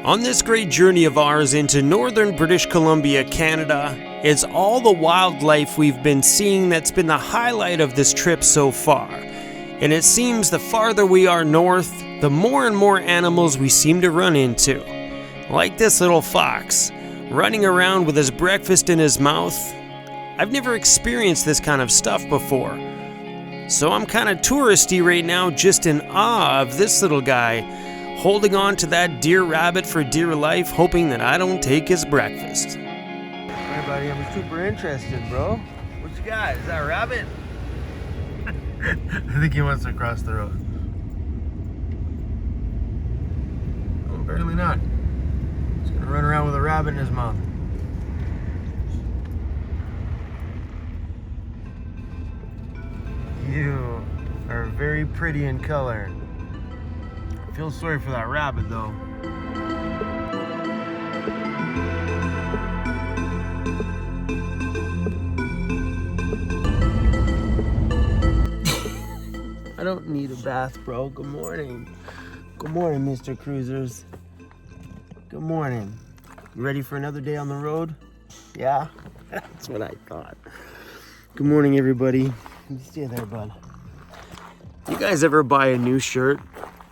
On this great journey of ours into northern British Columbia, Canada, it's all the wildlife we've been seeing that's been the highlight of this trip so far. And it seems the farther we are north, the more and more animals we seem to run into. Like this little fox, running around with his breakfast in his mouth. I've never experienced this kind of stuff before. So I'm kind of touristy right now, just in awe of this little guy, holding on to that dear rabbit for dear life, hoping that I don't take his breakfast. Alright buddy, I'm super interested, bro. What you got? Is that a rabbit? I think he wants to cross the road. Oh, apparently not. He's gonna run around with a rabbit in his mouth. You are very pretty in color. I feel sorry for that rabbit though. I don't need a bath, bro. Good morning. Good morning, Mr. Cruisers. Good morning. You ready for another day on the road? Yeah? That's what I thought. Good morning, everybody. You stay there, bud. You guys ever buy a new shirt,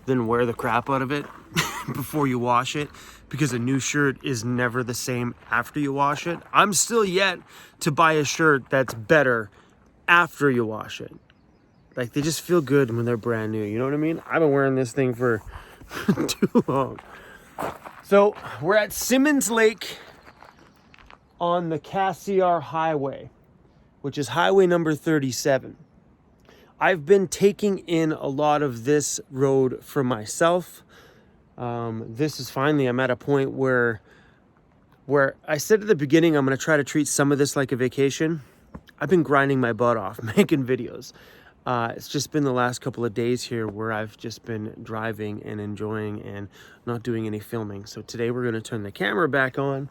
then wear the crap out of it before you wash it? Because a new shirt is never the same after you wash it. I'm still yet to buy a shirt that's better after you wash it. Like, they just feel good when they're brand new. You know what I mean? I've been wearing this thing for too long. So we're at Simmons Lake on the Cassiar Highway, which is highway number 37. I've been taking in a lot of this road for myself. This is finally, I'm at a point where I said at the beginning, I'm going to try to treat some of this like a vacation. I've been grinding my butt off making videos. It's just been the last couple of days here where I've just been driving and enjoying and not doing any filming. So today we're going to turn the camera back on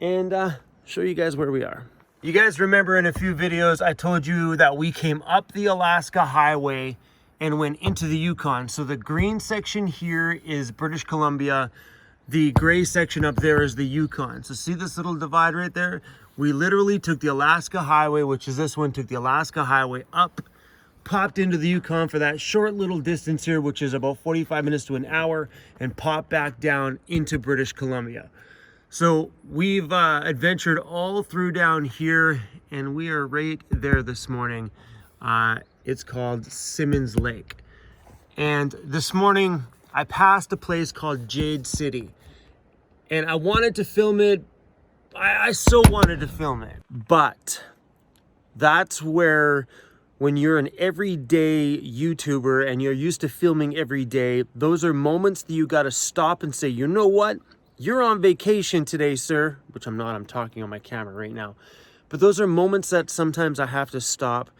and show you guys where we are. You guys remember in a few videos I told you that we came up the Alaska Highway and went into the Yukon. So the green section here is British Columbia. The gray section up there is the Yukon. So see this little divide right there? We literally took the Alaska Highway, which is this one, took the Alaska Highway up, popped into the Yukon for that short little distance here, which is about 45 minutes to an hour, and popped back down into British Columbia. So we've adventured all through down here, and we are right there this morning. It's called Simmons Lake. And this morning I passed a place called Jade City, and I wanted to film it. I so wanted to film it, but that's where, when you're an everyday YouTuber and you're used to filming every day, those are moments that you got to stop and say, you know what? You're on vacation today, sir. Which I'm not, I'm talking on my camera right now. But those are moments that sometimes I have to stop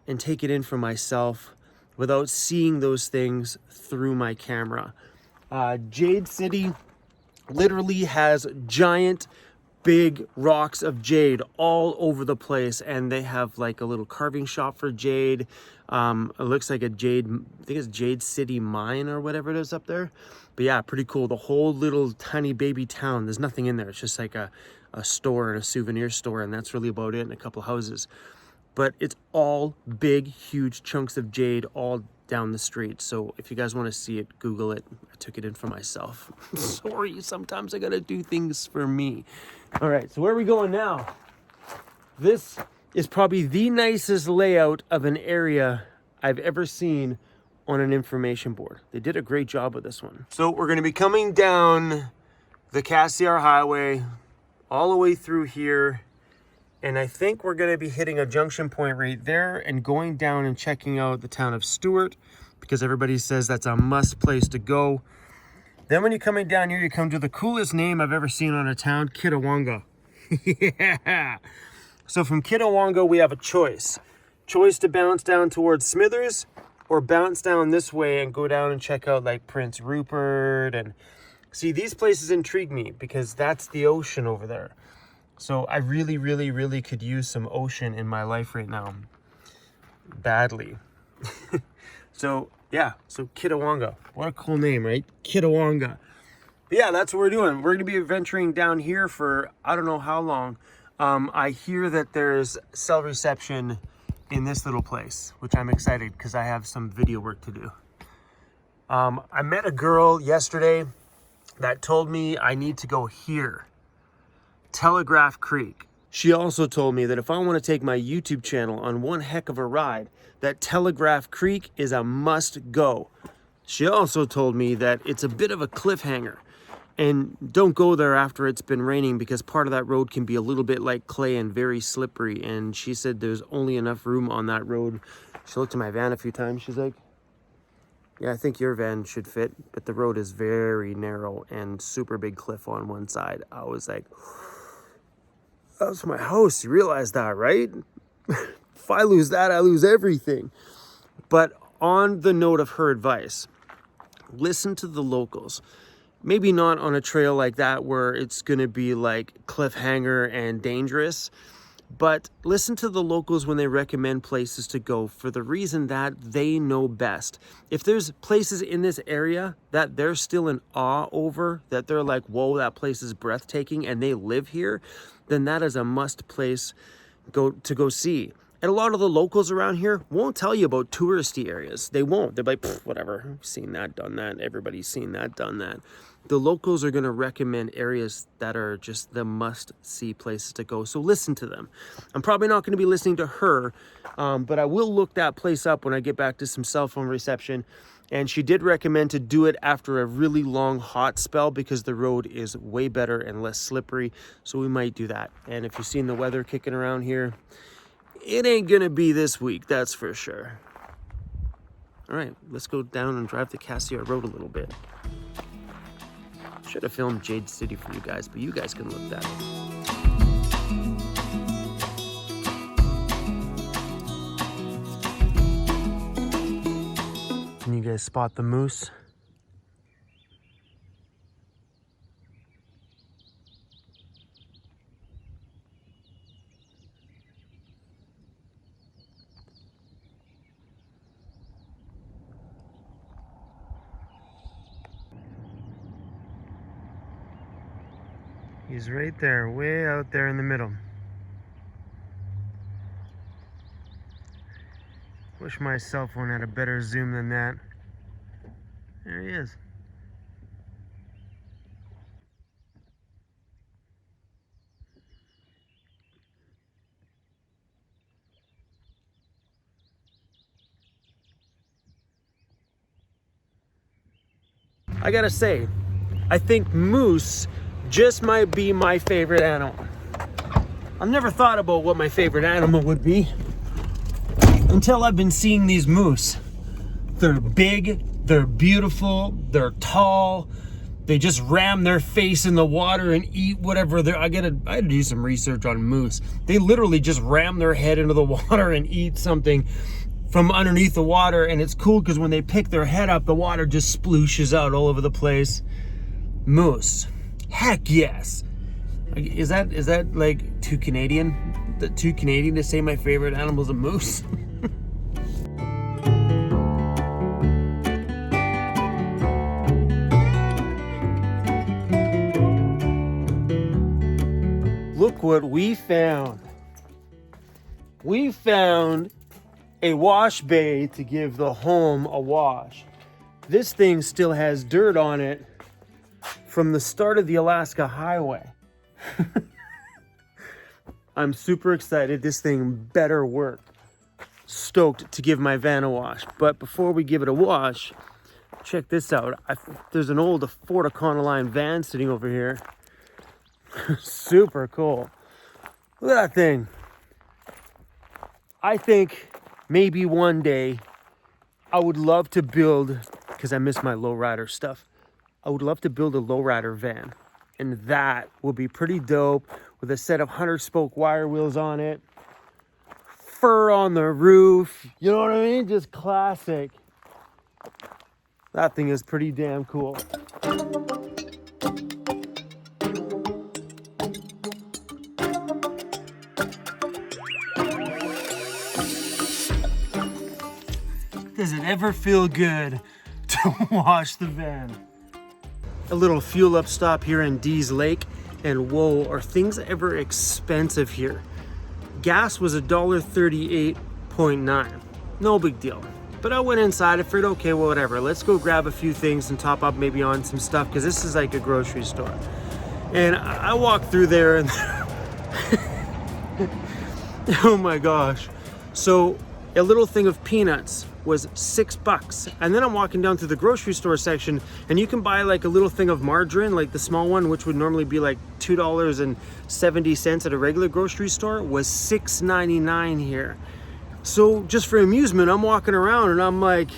and take it in for myself without seeing those things through my camera. Jade City literally has giant, big rocks of jade all over the place, and they have like a little carving shop for jade. It looks like a jade, I think it's Jade City Mine or whatever it is up there. But yeah, pretty cool. The whole little tiny baby town, there's nothing in there. It's just like a store and a souvenir store, and that's really about it, and a couple houses. But it's all big, huge chunks of jade all down the street. So if you guys want to see it, Google it. I took it in for myself. Sorry, sometimes I gotta do things for me. All right, so where are we going now? This is probably the nicest layout of an area I've ever seen on an information board. They did a great job with this one. So we're gonna be coming down the Cassiar Highway all the way through here. And I think we're gonna be hitting a junction point right there and going down and checking out the town of Stewart, because everybody says that's a must place to go. Then when you're coming down here, you come to the coolest name I've ever seen on a town, Kitawanga. Yeah. So from Kitawanga, we have a choice. Choice to bounce down towards Smithers, or bounce down this way and go down and check out like Prince Rupert. And see, these places intrigue me because that's the ocean over there. So I really, really, really could use some ocean in my life right now. Badly. So yeah, so Kitawanga. What a cool name, right? Kitawanga. But yeah, that's what we're doing. We're gonna be adventuring down here for I don't know how long. I hear that there's cell reception in this little place, which I'm excited because I have some video work to do. I met a girl yesterday that told me I need to go here, Telegraph Creek. She also told me that if I want to take my YouTube channel on one heck of a ride, that Telegraph Creek is a must go. She also told me that it's a bit of a cliffhanger and don't go there after it's been raining because part of that road can be a little bit like clay and very slippery. And she said there's only enough room on that road. She looked at my van a few times. She's like, yeah, I think your van should fit, but the road is very narrow and super big cliff on one side. I was like, that's my house. You realize that, right? If I lose that, I lose everything. But on the note of her advice, listen to the locals. Maybe not on a trail like that where it's going to be like cliffhanger and dangerous, but listen to the locals when they recommend places to go for the reason that they know best. If there's places in this area that they're still in awe over, that they're like, whoa, that place is breathtaking and they live here, then that is a must place to go see. And a lot of the locals around here won't tell you about touristy areas. They won't. They're like, whatever, seen that, done that. Everybody's seen that, done that. The locals are going to recommend areas that are just the must-see places to go. So listen to them. I'm probably not going to be listening to her, but I will look that place up when I get back to some cell phone reception. And she did recommend to do it after a really long hot spell because the road is way better and less slippery. So we might do that. And if you've seen the weather kicking around here, it ain't gonna be this week, that's for sure. All right, let's go down and drive the Cassia Road a little bit. Should have filmed Jade City for you guys, but you guys can look that up. Can you guys spot the moose? He's right there, way out there in the middle. Wish my cell phone had a better zoom than that. There he is. I gotta say, I think moose just might be my favorite animal. I've never thought about what my favorite animal would be until I've been seeing these moose. They're big, they're beautiful, they're tall, they just ram their face in the water and eat whatever I had to do some research on moose. They literally just ram their head into the water and eat something from underneath the water, and it's cool because when they pick their head up, the water just splooshes out all over the place. Moose. Heck yes. Is that like too Canadian? Too Canadian to say my favorite animal is a moose? Look what we found. We found a wash bay to give the home a wash. This thing still has dirt on it from the start of the Alaska Highway. I'm super excited. This thing better work. Stoked to give my van a wash. But before we give it a wash, check this out. There's an old Ford Econoline van sitting over here. Super cool. Look at that thing. I think maybe one day I would love to build, because I miss my lowrider stuff, I would love to build a lowrider van, and that would be pretty dope with a set of 100-spoke wire wheels on it, fur on the roof, you know what I mean? Just classic. That thing is pretty damn cool. Does it ever feel good to wash the van? a little fuel up stop here in Dees Lake, and whoa, are things ever expensive here. Gas was $1.38.9. No big deal. But I went inside, I figured, okay, well, whatever. Let's go grab a few things and top up maybe on some stuff, because this is like a grocery store. And I walked through there and oh my gosh. So a little thing of peanuts was $6. And then I'm walking down to the grocery store section, and you can buy like a little thing of margarine, like the small one, which would normally be like $2.70 at a regular grocery store, was $6.99 here. So just for amusement, I'm walking around and I'm like,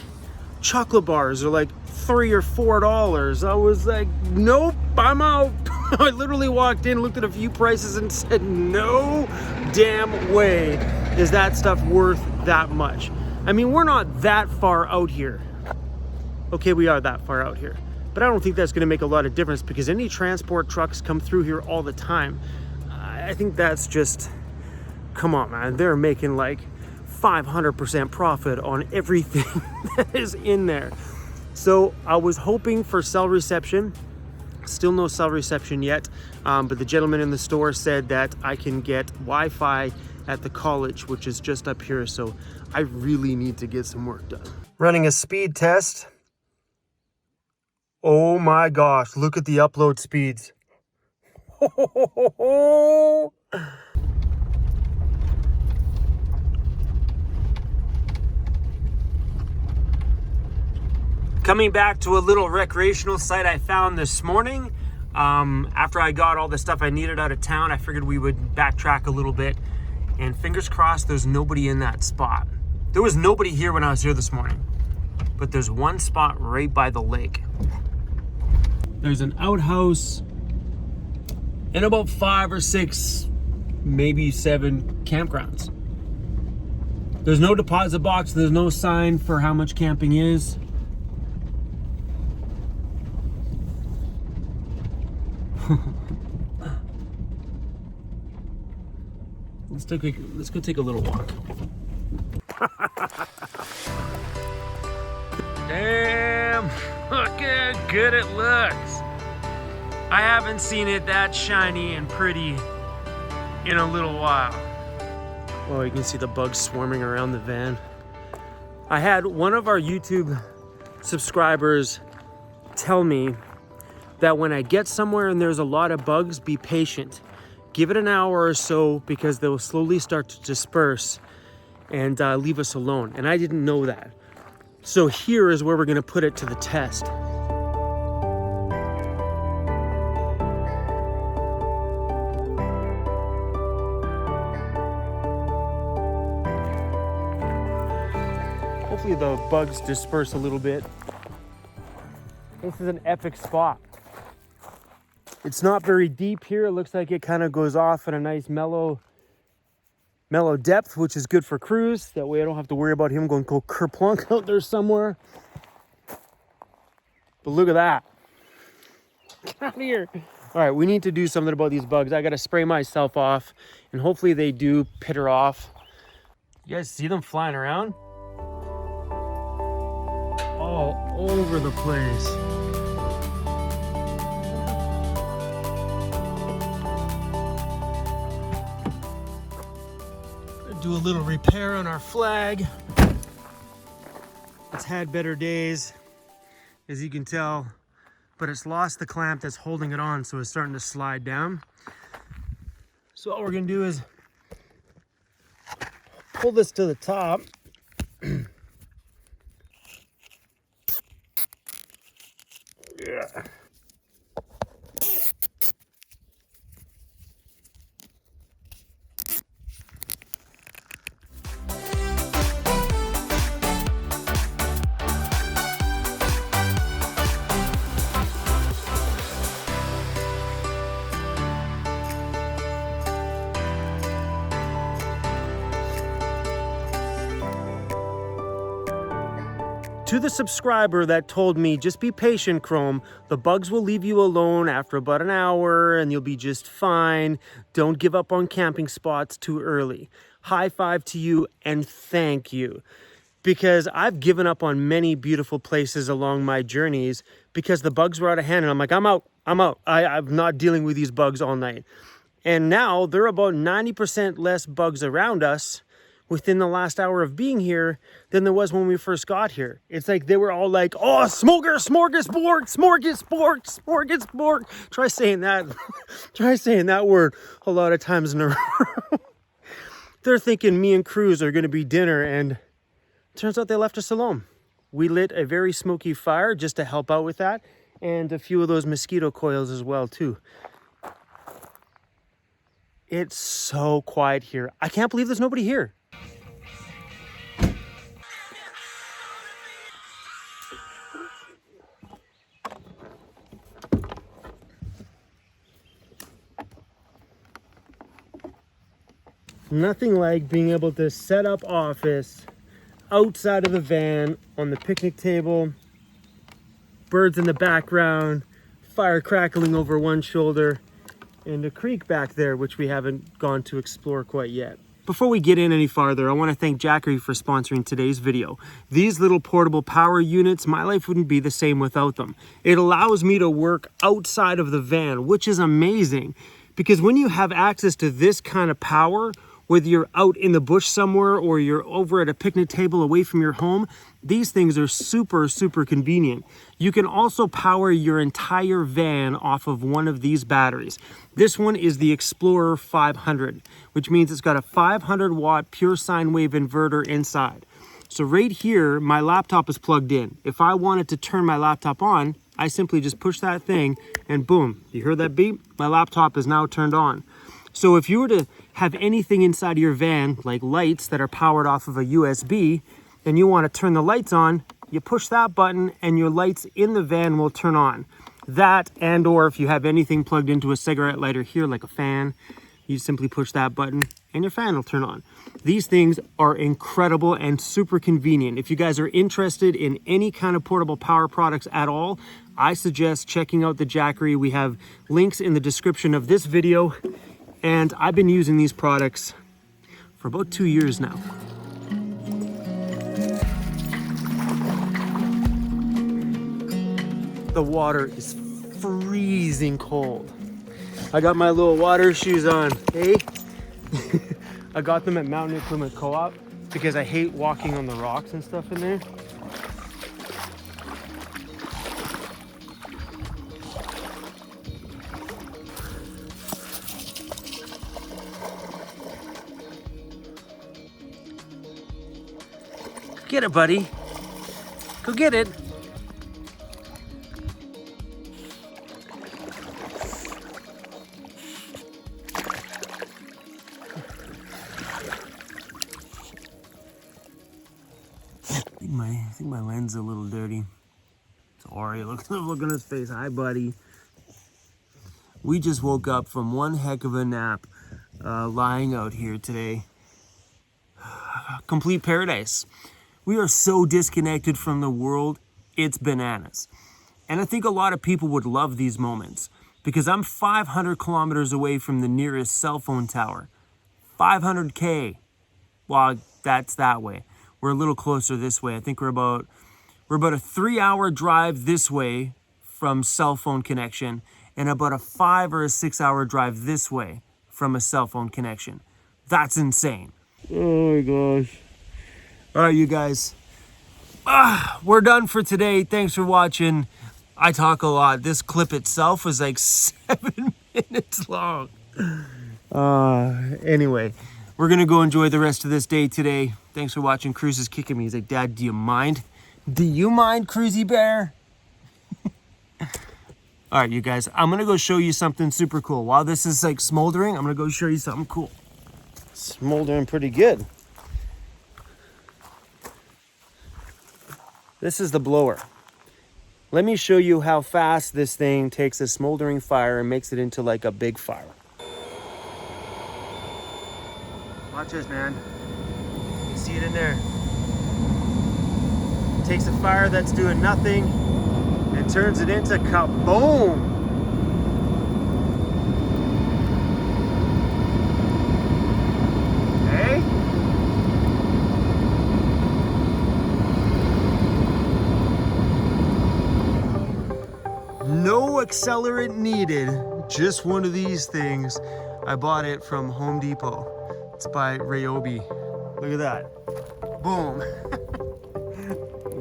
chocolate bars are like $3 or $4. I was like, nope, I'm out. I literally walked in, looked at a few prices and said, no damn way is that stuff worth that much. I mean, we're not that far out here. Okay, we are that far out here, but I don't think that's gonna make a lot of difference because any transport trucks come through here all the time. I think that's just, come on, man. They're making like 500% profit on everything that is in there. So I was hoping for cell reception. Still no cell reception yet, but the gentleman in the store said that I can get Wi-Fi at the college, which is just up here, so I really need to get some work done. Running a speed test. Oh my gosh, look at the upload speeds. Coming back to a little recreational site I found this morning. After I got all the stuff I needed out of town, I figured we would backtrack a little bit, and fingers crossed there's nobody in that spot. There was nobody here when I was here this morning, but there's one spot right by the lake. There's an outhouse and about 5 or 6, maybe 7 campgrounds. There's no deposit box, there's no sign for how much camping is. Let's go take a little walk. Damn, look how good it looks. I haven't seen it that shiny and pretty in a little while. Oh, you can see the bugs swarming around the van. I had one of our YouTube subscribers tell me that when I get somewhere and there's a lot of bugs, be patient. Give it an hour or so because they will slowly start to disperse and leave us alone. And I didn't know that. So here is where we're gonna put it to the test. Hopefully the bugs disperse a little bit. This is an epic spot. It's not very deep here. It looks like it kind of goes off in a nice mellow depth, which is good for CRUZ. That way I don't have to worry about him going go kerplunk out there somewhere. But look at that. Get out of here. All right, we need to do something about these bugs. I got to spray myself off, and hopefully they do pitter off. You guys see them flying around? All over the place. Do a little repair on our flag. It's had better days, as you can tell, but it's lost the clamp that's holding it on, so it's starting to slide down. So all we're gonna do is pull this to the top. Yeah. To the subscriber that told me, just be patient, Chrome. The bugs will leave you alone after about an hour and you'll be just fine. Don't give up on camping spots too early. High five to you and thank you. because I've given up on many beautiful places along my journeys because the bugs were out of hand, and I'm like, I'm out. I'm not dealing with these bugs all night. And now there are about 90% less bugs around us within the last hour of being here than there was when we first got here. It's like they were all like, oh, smorgasbord. Try saying that. Try saying that word a lot of times in a row. They're thinking me and CRUZ are going to be dinner, and turns out they left us alone. We lit a very smoky fire just to help out with that, and a few of those mosquito coils as well too. It's so quiet here. I can't believe there's nobody here. Nothing like being able to set up office outside of the van on the picnic table, birds in the background, fire crackling over one shoulder, and a creek back there, which we haven't gone to explore quite yet. Before we get in any farther, I want to thank Jackery for sponsoring today's video. These little portable power units, my life wouldn't be the same without them. It allows me to work outside of the van, which is amazing, because when you have access to this kind of power, whether you're out in the bush somewhere or you're over at a picnic table away from your home, these things are super, super convenient. You can also power your entire van off of one of these batteries. This one is the Explorer 500, which means it's got a 500 watt pure sine wave inverter inside. So right here, my laptop is plugged in. If I wanted to turn my laptop on, I simply just push that thing and boom, you heard that beep? My laptop is now turned on. So if you were to have anything inside of your van, like lights that are powered off of a USB, and you want to turn the lights on, you push that button and your lights in the van will turn on. That, and or if you have anything plugged into a cigarette lighter here, like a fan, you simply push that button and your fan will turn on. These things are incredible and super convenient. If you guys are interested in any kind of portable power products at all, I suggest checking out the Jackery. We have links in the description of this video. And I've been using these products for about 2 years now. The water is freezing cold. I got my little water shoes on, hey? I got them at Mountain Implement Co-op because I hate walking on the rocks and stuff in there. Get it, buddy. Go get it. I think my lens is a little dirty. Sorry, look on his face. Hi, buddy. We just woke up from one heck of a nap, lying out here today. Complete paradise. We are so disconnected from the world, it's bananas. And I think a lot of people would love these moments because I'm 500 kilometers away from the nearest cell phone tower. 500K. Well, that's that way. We're a little closer this way. I think we're about a 3-hour drive this way from cell phone connection and about a 5 or a 6 hour drive this way from a cell phone connection. That's insane. Oh my gosh. All right, you guys. We're done for today. Thanks for watching. I talk a lot. This clip itself was like 7 minutes long. Anyway, we're going to go enjoy the rest of this day today. Thanks for watching. CRUZ is kicking me. He's like, Dad, do you mind? Do you mind, Cruzy Bear? All right, you guys. I'm going to go show you something super cool. While this is like smoldering, I'm going to go show you something cool. Smoldering pretty good. This is the blower. Let me show you how fast this thing takes a smoldering fire and makes it into like a big fire. Watch this, man. You see it in there. It takes a fire that's doing nothing and turns it into kaboom. accelerant needed. Just one of these things. I bought it from Home Depot. It's by Ryobi. Look at that. Boom.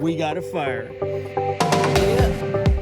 We got a fire. Yeah.